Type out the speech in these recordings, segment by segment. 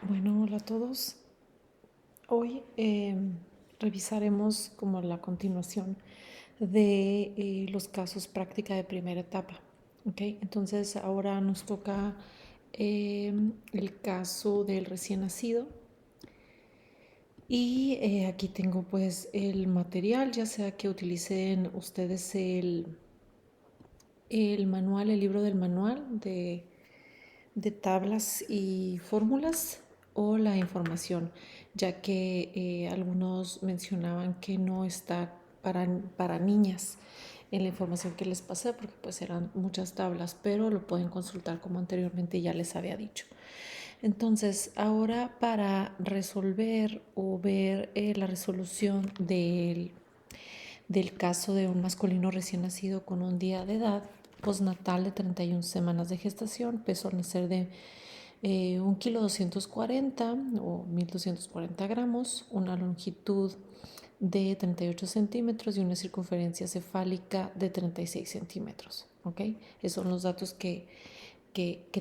Bueno, hola a todos. Hoy revisaremos como la continuación de los casos práctica de primera etapa. ¿Ok? Entonces ahora nos toca el caso del recién nacido y aquí tengo pues el material, ya sea que utilicen ustedes el manual, el libro del manual de tablas y fórmulas o la información, ya que algunos mencionaban que no está para niñas en la información que les pasé, porque pues eran muchas tablas, pero lo pueden consultar como anteriormente ya les había dicho. Entonces, ahora para resolver o ver la resolución del caso de un masculino recién nacido con un día de edad postnatal de 31 semanas de gestación, peso al nacer de 1,240 o 1,240 gramos, una longitud de 38 centímetros y una circunferencia cefálica de 36 centímetros. ¿Ok? Esos son los datos que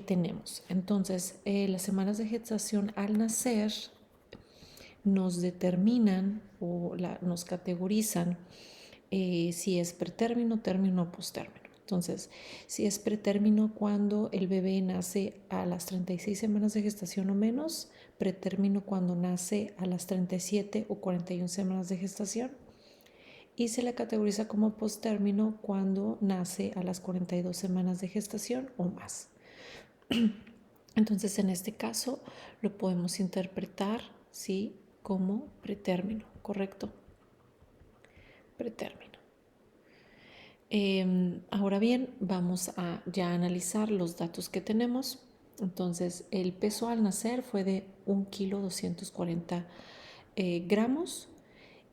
tenemos. Entonces, las semanas de gestación al nacer nos determinan o nos categorizan si es pretérmino, término o postérmino. Entonces, si es pretérmino cuando el bebé nace a las 36 semanas de gestación o menos, pretérmino cuando nace a las 37 o 41 semanas de gestación, y se le categoriza como postérmino cuando nace a las 42 semanas de gestación o más. Entonces, en este caso, lo podemos interpretar, ¿sí?, como pretérmino, ¿correcto? Pretérmino. Ahora bien, vamos a ya analizar los datos que tenemos. Entonces, el peso al nacer fue de 1,240 gramos,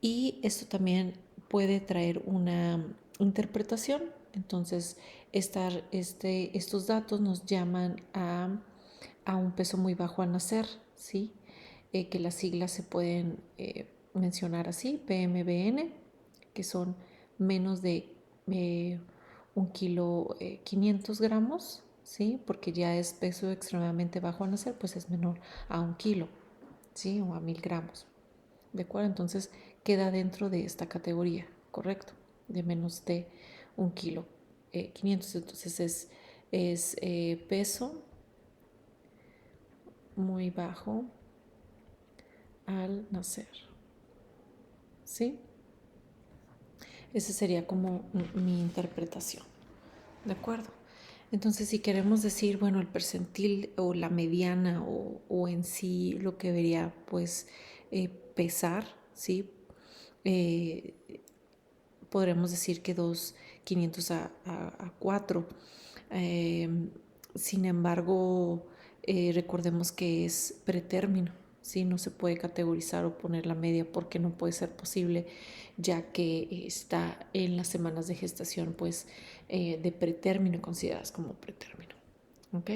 y esto también puede traer una interpretación. Entonces, estos datos nos llaman a un peso muy bajo al nacer, ¿sí? Que las siglas se pueden mencionar así: PMBN, que son menos de 1,500 gramos, ¿sí? Porque ya es peso extremadamente bajo al nacer, pues es menor a 1 kilo, ¿sí? O a 1,000 gramos. ¿De acuerdo? Entonces queda dentro de esta categoría, ¿correcto? De menos de 1 kilo. 500, entonces es peso muy bajo al nacer, ¿sí? Esa sería como mi interpretación, ¿de acuerdo? Entonces, si queremos decir, bueno, el percentil o la mediana o en sí lo que debería, pues, pesar, ¿sí? Eh, Podremos decir que 2,500 a 4. Eh, Sin embargo, recordemos que es pretérmino, ¿sí? No se puede categorizar o poner la media porque no puede ser posible, ya que está en las semanas de gestación, pues, de pretérmino, consideradas como pretérmino. ¿Ok?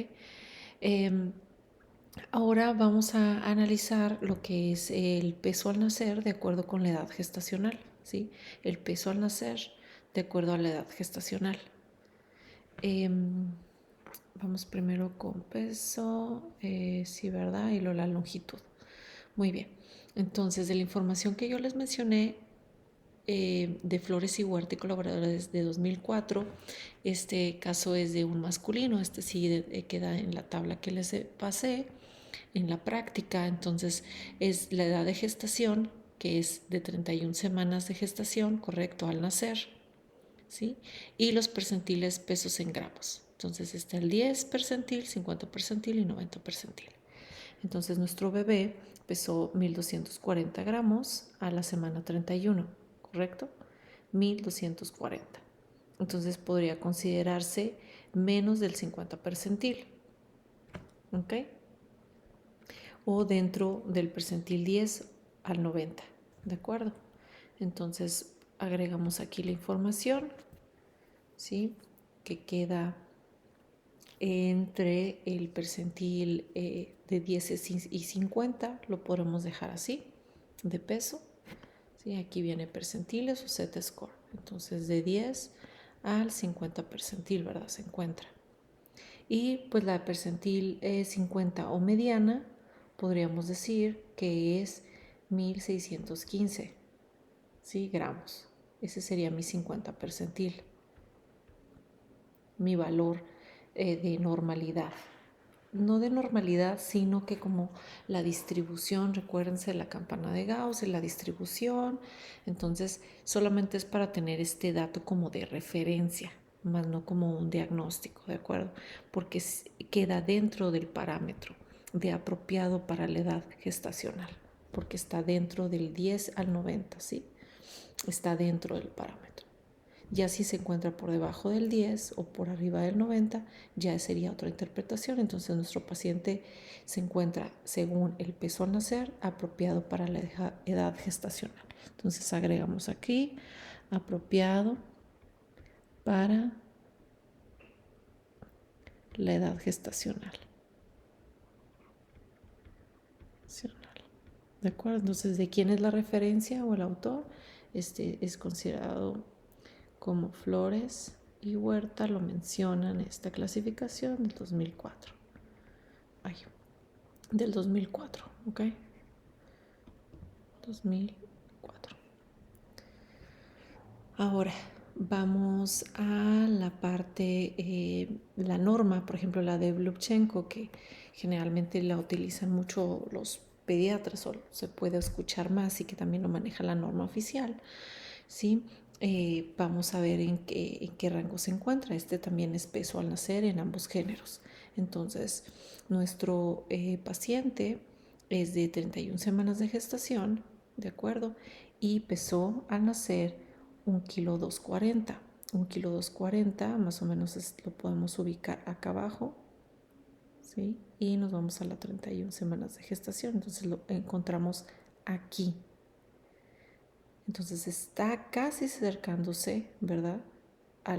Ahora vamos a analizar lo que es el peso al nacer de acuerdo con la edad gestacional, ¿sí? El peso al nacer de acuerdo a la edad gestacional. Vamos primero con peso, sí, ¿verdad? Y luego la longitud. Muy bien. Entonces, de la información que yo les mencioné, de Flores y Huerta y Colaboradores de 2004, este caso es de un masculino, este sí queda en la tabla que les pasé en la práctica. Entonces, es la edad de gestación, que es de 31 semanas de gestación, correcto, al nacer, ¿sí? Y los percentiles, pesos en gramos. Entonces está el 10 percentil, 50 percentil y 90 percentil. Entonces nuestro bebé pesó 1,240 gramos a la semana 31, ¿correcto? 1,240. Entonces podría considerarse menos del 50 percentil, ¿ok? O dentro del percentil 10 al 90, ¿de acuerdo? Entonces agregamos aquí la información, ¿sí?, que queda entre el percentil de 10 y 50, lo podemos dejar así, de peso, ¿sí? Aquí viene percentiles o set score. Entonces, de 10 al 50 percentil, ¿verdad? Se encuentra. Y pues la percentil 50 o mediana podríamos decir que es 1615, ¿sí? Gramos. Ese sería mi 50 percentil, mi valor de normalidad. No de normalidad, sino que como la distribución, recuérdense la campana de Gauss, la distribución, entonces solamente es para tener este dato como de referencia, más no como un diagnóstico, ¿de acuerdo? Porque queda dentro del parámetro de apropiado para la edad gestacional, porque está dentro del 10 al 90, ¿sí? Está dentro del parámetro. Ya si se encuentra por debajo del 10 o por arriba del 90, ya sería otra interpretación. Entonces nuestro paciente se encuentra, según el peso al nacer, apropiado para la edad gestacional. Entonces agregamos aquí, apropiado para la edad gestacional. ¿De acuerdo? Entonces, ¿de quién es la referencia o el autor? Este es considerado como Flores y Huerta, lo mencionan en esta clasificación del 2004. Ay, del 2004, ¿ok? 2004. Ahora vamos a la parte, la norma, por ejemplo, la de Blubchenko, que generalmente la utilizan mucho los pediatras o se puede escuchar más y que también lo maneja la norma oficial, ¿sí? Vamos a ver en qué rango se encuentra. Este también es peso al nacer en ambos géneros. Entonces, nuestro paciente es de 31 semanas de gestación, ¿de acuerdo? Y pesó al nacer 1,240 kg. 1,240 kg, más o menos lo podemos ubicar acá abajo, ¿sí? Y nos vamos a las 31 semanas de gestación. Entonces lo encontramos aquí. Entonces está casi acercándose, ¿verdad? A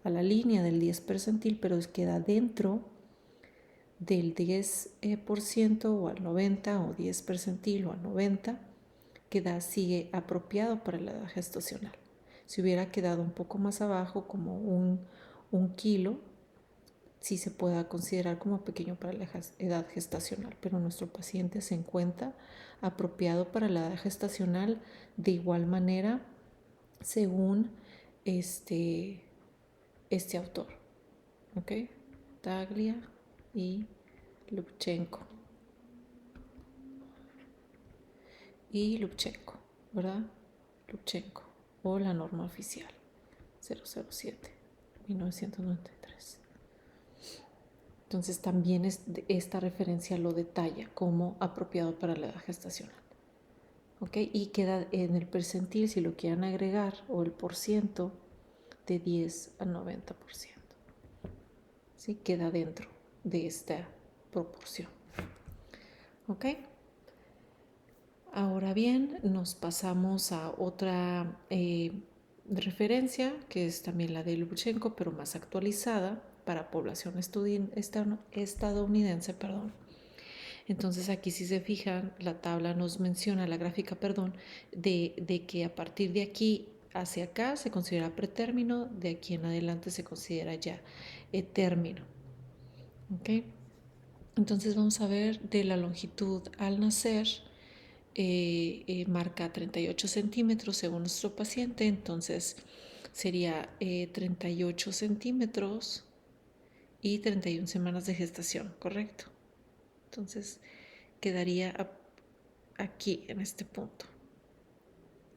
la línea del 10 percentil, pero queda dentro del 10% o al 90 o 10 percentil o al 90, sigue apropiado para la edad gestacional. Si hubiera quedado un poco más abajo, como un kilo, sí se pueda considerar como pequeño para la edad gestacional, pero nuestro paciente se encuentra apropiado para la edad gestacional de igual manera según este autor, ¿ok? Taglia y Lubchenko. ¿Verdad? Lubchenko, o la norma oficial 007, 1993. Entonces también esta referencia lo detalla como apropiado para la edad gestacional. ¿Ok? Y queda en el percentil, si lo quieren agregar, o el porciento de 10 al 90%. ¿Sí? Queda dentro de esta proporción. ¿Ok? Ahora bien, nos pasamos a otra referencia, que es también la de Lubchenko, pero más actualizada para población estadounidense, perdón. Entonces aquí si se fijan, la tabla nos menciona, la gráfica, perdón, de que a partir de aquí hacia acá se considera pretérmino, de aquí en adelante se considera ya término. ¿Ok? Entonces vamos a ver de la longitud al nacer, marca 38 centímetros según nuestro paciente, entonces sería 38 centímetros y 31 semanas de gestación, ¿correcto? Entonces quedaría aquí en este punto.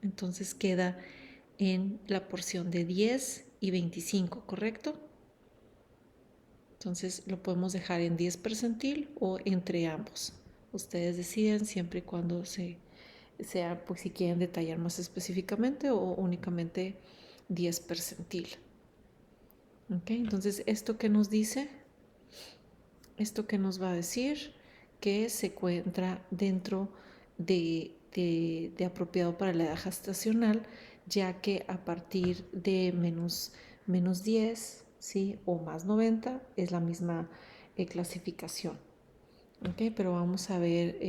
Entonces queda en la porción de 10 y 25, ¿correcto? Entonces lo podemos dejar en 10 percentil o entre ambos. Ustedes deciden siempre y cuando sea, pues si quieren detallar más específicamente o únicamente 10 percentil. ¿Ok? Entonces, ¿esto qué nos dice? Esto que nos va a decir que se encuentra dentro de apropiado para la edad gestacional, ya que a partir de menos 10, ¿sí? O más 90 es la misma clasificación. ¿Ok? Pero vamos a ver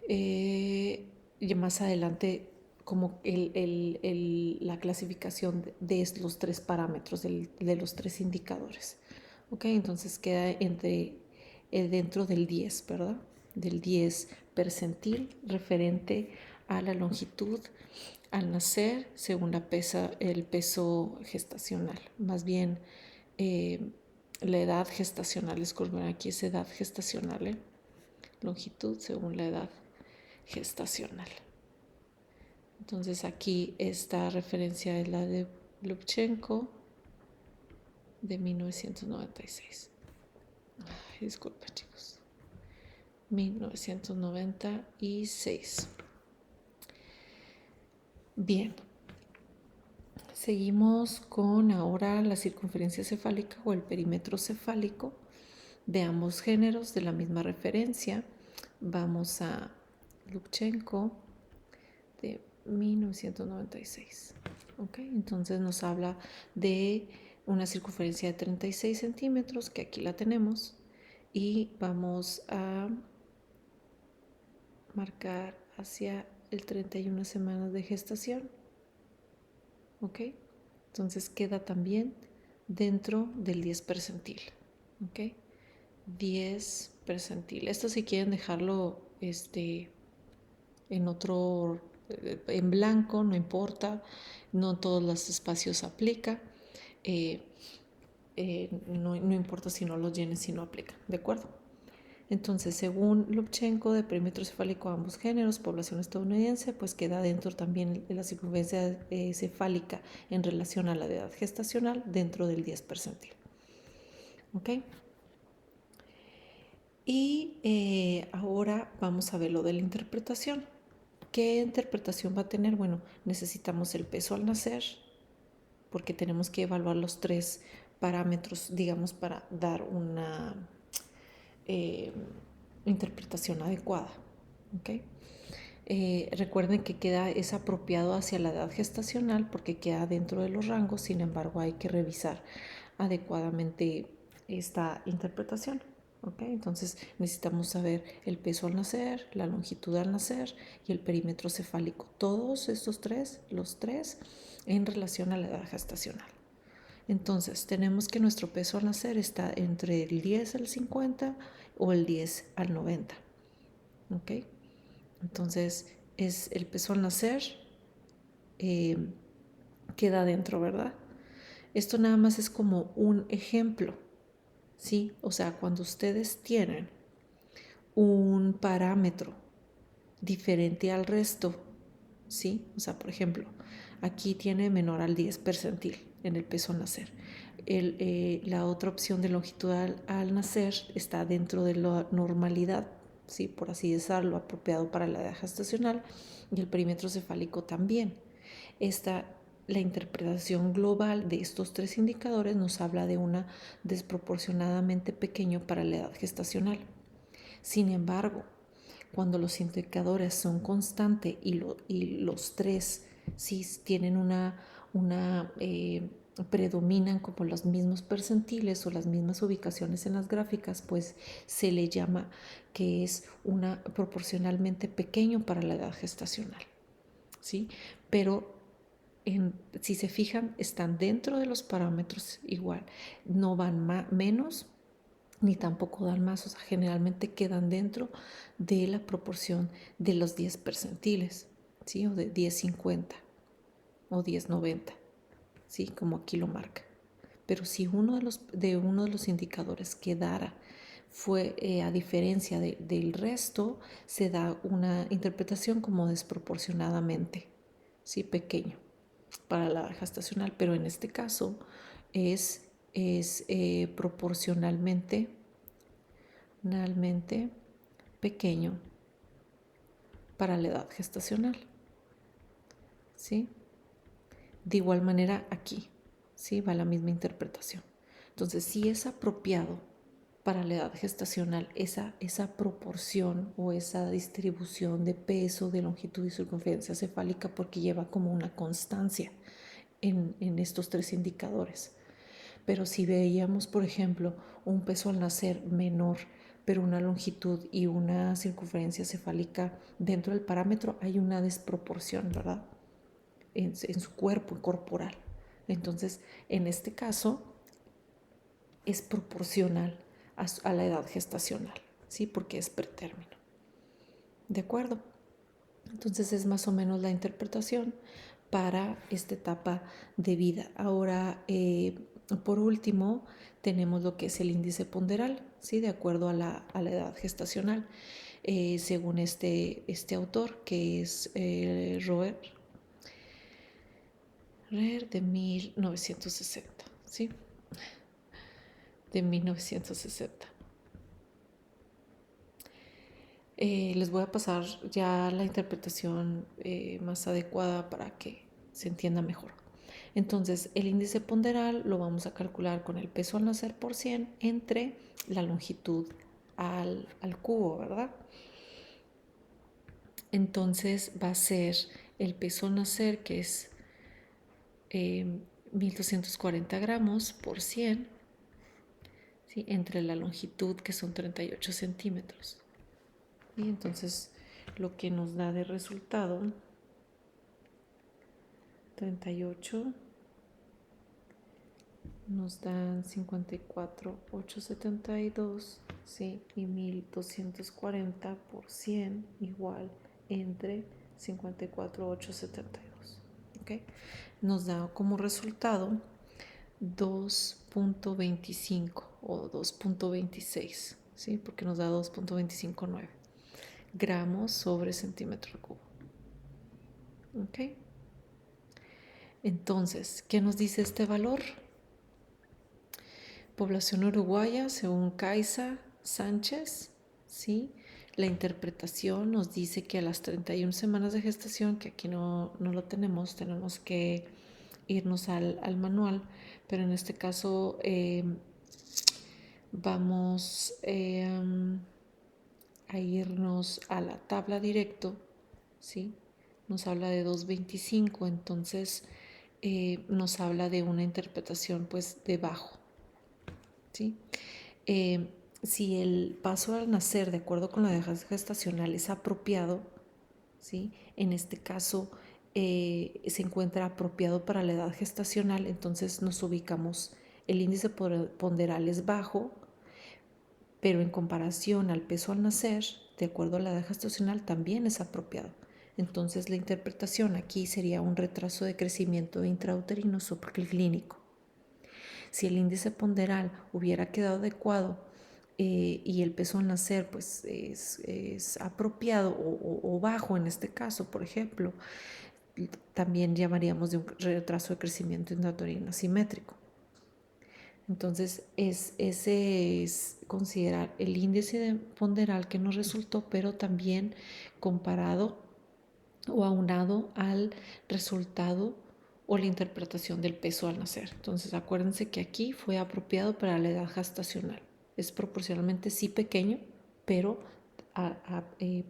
y más adelante como la clasificación de los tres parámetros, de los tres indicadores. ¿Ok? Entonces queda entre dentro del 10, ¿verdad? Del 10 percentil referente a la longitud al nacer según el peso gestacional. Más bien, la edad gestacional, disculpen, aquí es edad gestacional, longitud según la edad gestacional. Entonces aquí esta referencia es la de Lubchenco de 1996. Ay, disculpen, chicos. 1996. Bien. Seguimos con ahora la circunferencia cefálica o el perímetro cefálico de ambos géneros de la misma referencia. Vamos a Lubchenco de 1996. ¿Okay? Entonces nos habla de una circunferencia de 36 centímetros, que aquí la tenemos, y vamos a marcar hacia el 31 semanas de gestación. ¿Ok? Entonces queda también dentro del 10 percentil. ¿Ok? 10 percentil. Esto si quieren dejarlo en otro, en blanco, no importa, no todos los espacios aplica, no importa si no los llenen, si no aplica, ¿de acuerdo? Entonces, según Lubchenco, de perímetro cefálico a ambos géneros, población estadounidense, pues queda dentro también de la circunferencia cefálica en relación a la edad gestacional dentro del 10 percentil. ¿Ok? Y ahora vamos a ver lo de la interpretación. ¿Qué interpretación va a tener? Bueno, necesitamos el peso al nacer, porque tenemos que evaluar los 3 parámetros, digamos, para dar una interpretación adecuada. ¿Okay? Recuerden que es apropiado hacia la edad gestacional porque queda dentro de los rangos, sin embargo hay que revisar adecuadamente esta interpretación. ¿Okay? Entonces necesitamos saber el peso al nacer, la longitud al nacer y el perímetro cefálico. Todos estos los tres en relación a la edad gestacional. Entonces tenemos que nuestro peso al nacer está entre el 10 al 50 o el 10 al 90. ¿Ok? Entonces es el peso al nacer, queda dentro, ¿verdad? Esto nada más es como un ejemplo, ¿sí? O sea, cuando ustedes tienen un parámetro diferente al resto, ¿sí? O sea, por ejemplo, aquí tiene menor al 10 percentil en el peso al nacer. La otra opción de longitud al nacer está dentro de la normalidad, ¿sí? Por así decirlo, apropiado para la edad gestacional, y el perímetro cefálico también. La interpretación global de estos 3 indicadores nos habla de una desproporcionadamente pequeño para la edad gestacional. Sin embargo, cuando los indicadores son constantes y los 3 sí tienen predominan como los mismos percentiles o las mismas ubicaciones en las gráficas, pues se le llama que es proporcionalmente pequeño para la edad gestacional, ¿sí? Pero si se fijan, están dentro de los parámetros igual, no van menos ni tampoco dan más, o sea, generalmente quedan dentro de la proporción de los 10 percentiles, ¿sí? O de 10-50 o 10-90, ¿sí? Como aquí lo marca. Pero si uno de los indicadores quedara a diferencia del resto, se da una interpretación como desproporcionadamente, ¿sí? Pequeño para la gestacional, pero en este caso es proporcionalmente pequeño para la edad gestacional, ¿sí? De igual manera aquí, ¿sí? Va la misma interpretación. Entonces, si es apropiado para la edad gestacional esa proporción o esa distribución de peso, de longitud y circunferencia cefálica, porque lleva como una constancia en estos 3 indicadores. Pero si veíamos, por ejemplo, un peso al nacer menor, pero una longitud y una circunferencia cefálica dentro del parámetro, hay una desproporción, ¿verdad? En su cuerpo corporal. Entonces, en este caso, es proporcional a la edad gestacional, ¿sí? Porque es pretérmino. ¿De acuerdo? Entonces es más o menos la interpretación para esta etapa de vida. Ahora, por último, tenemos lo que es el índice ponderal, ¿sí? De acuerdo a la edad gestacional, según este autor, que es Roer de 1960, ¿sí? De 1960. Les voy a pasar ya la interpretación más adecuada para que se entienda mejor. Entonces, el índice ponderal lo vamos a calcular con el peso al nacer por 100 entre la longitud al cubo, ¿verdad? Entonces va a ser el peso al nacer, que es 1240 gramos por 100, ¿sí? Entre la longitud, que son 38 centímetros. Y entonces lo que nos da de resultado 38 nos dan 54,872, ¿sí? Y 1240 por 100 igual entre 54,872, ¿ok? Nos da como resultado 2.25 o 2.26, ¿sí? Porque nos da 2.259 gramos sobre centímetro cubo, ¿ok? Entonces, ¿qué nos dice este valor? Población uruguaya, según Caiza Sánchez, ¿sí? La interpretación nos dice que a las 31 semanas de gestación, que aquí no lo tenemos que irnos al manual, pero en este caso vamos a irnos a la tabla directo, ¿sí? Nos habla de 2.25, entonces nos habla de una interpretación pues de bajo, ¿sí? Si el paso al nacer de acuerdo con la edad gestacional es apropiado, ¿sí? En este caso se encuentra apropiado para la edad gestacional, entonces nos ubicamos, el índice ponderal es bajo, pero en comparación al peso al nacer, de acuerdo a la edad gestacional, también es apropiado. Entonces la interpretación aquí sería un retraso de crecimiento intrauterino subclínico. Si el índice ponderal hubiera quedado adecuado y el peso al nacer pues es apropiado o bajo en este caso, por ejemplo, también llamaríamos de un retraso de crecimiento intrauterino asimétrico. Entonces, ese es considerar el índice ponderal que nos resultó, pero también comparado o aunado al resultado o la interpretación del peso al nacer. Entonces, acuérdense que aquí fue apropiado para la edad gestacional. Es proporcionalmente sí pequeño, pero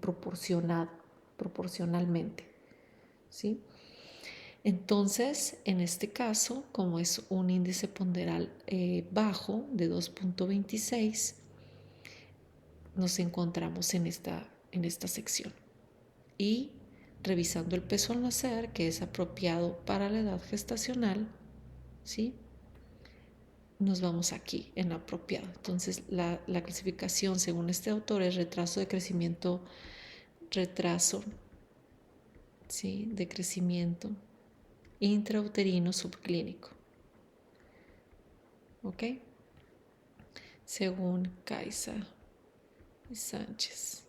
proporcionalmente, ¿sí? Entonces, en este caso, como es un índice ponderal bajo de 2.26, nos encontramos en esta sección. Y revisando el peso al nacer, que es apropiado para la edad gestacional, ¿sí? Nos vamos aquí en apropiado. Entonces, la clasificación según este autor es retraso de crecimiento, ¿sí? De crecimiento intrauterino subclínico. ¿Ok? Según Caiza y Sánchez.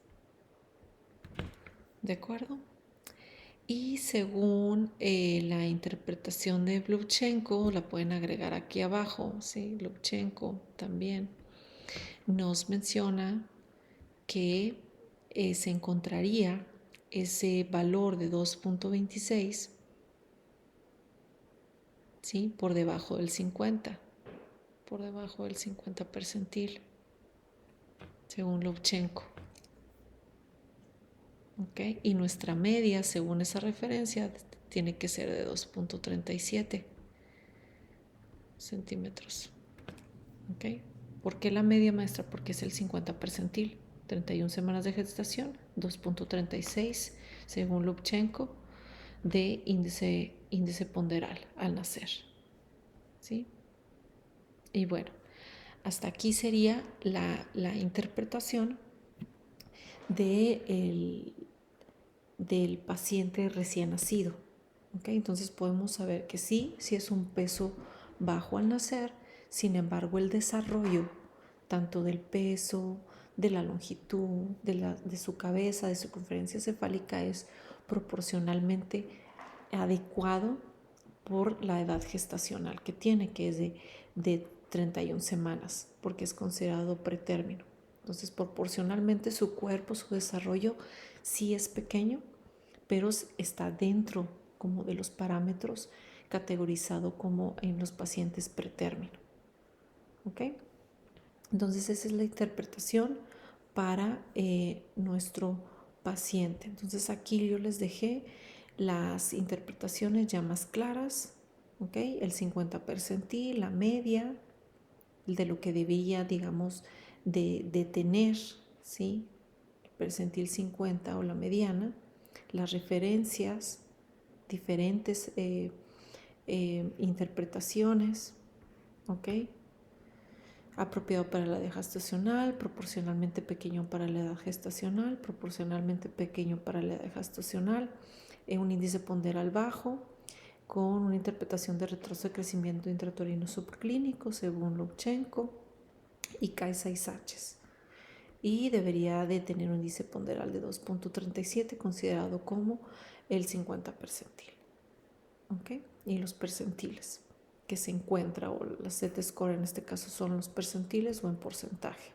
¿De acuerdo? Y según la interpretación de Bluvchenko, la pueden agregar aquí abajo, ¿sí? Bluvchenko también nos menciona que se encontraría ese valor de 2.26, ¿sí? Por debajo del 50 percentil, según Bluvchenko. ¿Okay? Y nuestra media, según esa referencia, tiene que ser de 2.37 centímetros. ¿Okay? ¿Por qué la media, maestra? Porque es el 50 percentil. 31 semanas de gestación, 2.36 según Lubchenco de índice ponderal al nacer. ¿Sí? Y bueno, Hasta aquí sería la interpretación de del paciente recién nacido. ¿Okay? Entonces podemos saber que sí es un peso bajo al nacer, sin embargo el desarrollo tanto del peso, de la longitud, de su cabeza, de su circunferencia cefálica es proporcionalmente adecuado por la edad gestacional que tiene, que es de 31 semanas, porque es considerado pretérmino. Entonces, proporcionalmente su cuerpo, su desarrollo sí es pequeño, pero está dentro como de los parámetros categorizado como en los pacientes pretérmino. ¿Ok? Entonces, esa es la interpretación para nuestro paciente. Entonces, aquí yo les dejé las interpretaciones ya más claras, ¿ok? El 50 percentil, la media, de lo que debía, digamos, de tener, ¿sí? El percentil 50 o la mediana, las referencias, diferentes interpretaciones, ¿ok? Apropiado para la edad gestacional, proporcionalmente pequeño para la edad gestacional, proporcionalmente pequeño para la edad gestacional, un índice ponderal bajo, con una interpretación de retraso de crecimiento intrauterino subclínico según Lubchenco y Kaisa y Sánchez. Y debería de tener un índice ponderal de 2.37 considerado como el 50 percentil. ¿Okay? Y los percentiles que se encuentra, o las Z-score en este caso son los percentiles o en porcentaje.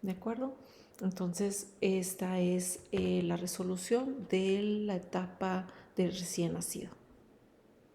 ¿De acuerdo? Entonces, esta es la resolución de la etapa del recién nacido.